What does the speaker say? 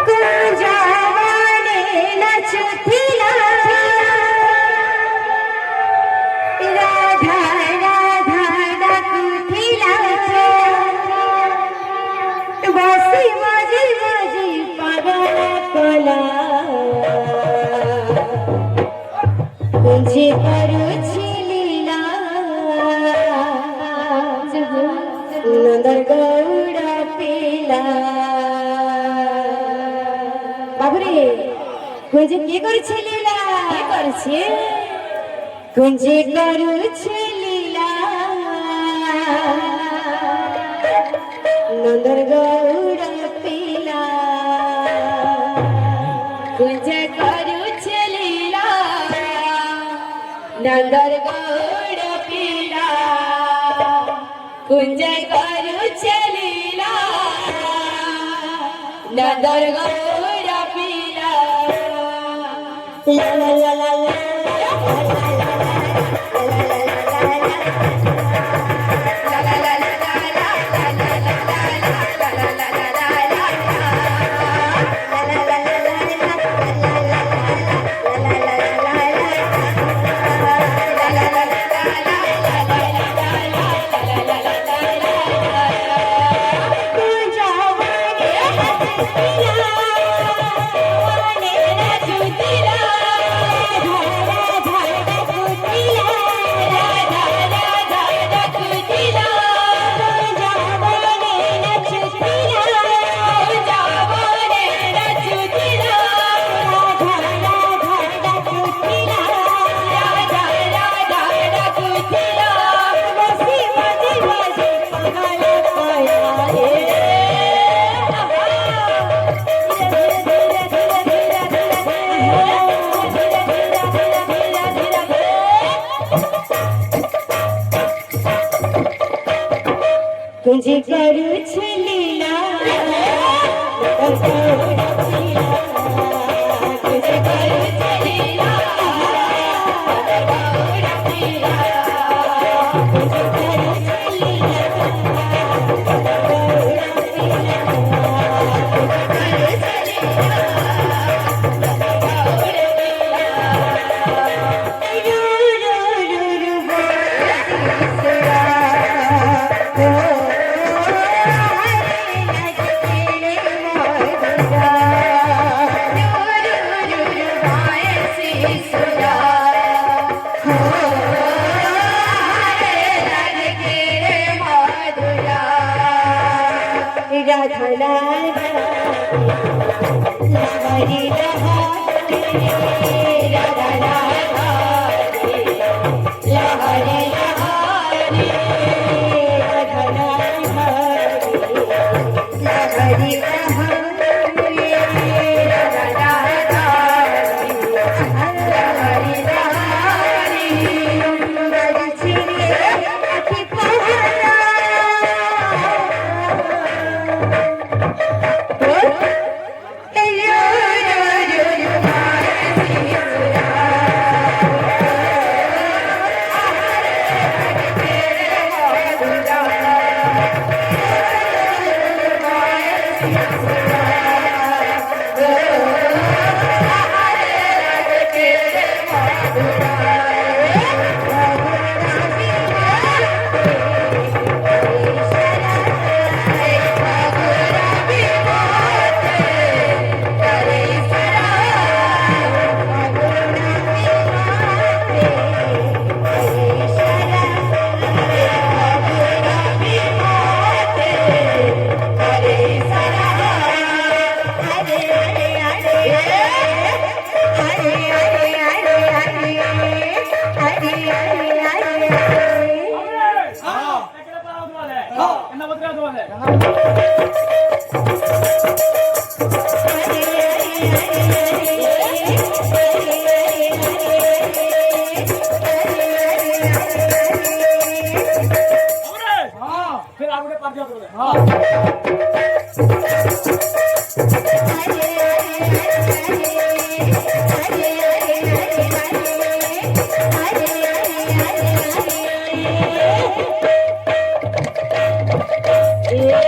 कुंजावाने नचथिला राधा राधा डाकुथिला बसी माझी माझी पागल कला कुंजी करूची लीला नंदर गौड़ा पिला बाबुरे कुंजी की करूची लीला की करूची कुंजी करूची लीला नंदर गौड़ा पिला कुंजी करूची लीला नंदर गौड़ पीला कुंज करू चलीला नंदर गौड़ पीला ला ला ला ला ला कुंजी करू छलीला कुंजी करू छलीला राधा राधा लहरी लहरी राधा राधा लहरी लहरी राधा राधा लहरी लहरी राधा राधा लहरी लहरी चिड़िया की पहरा Yeah.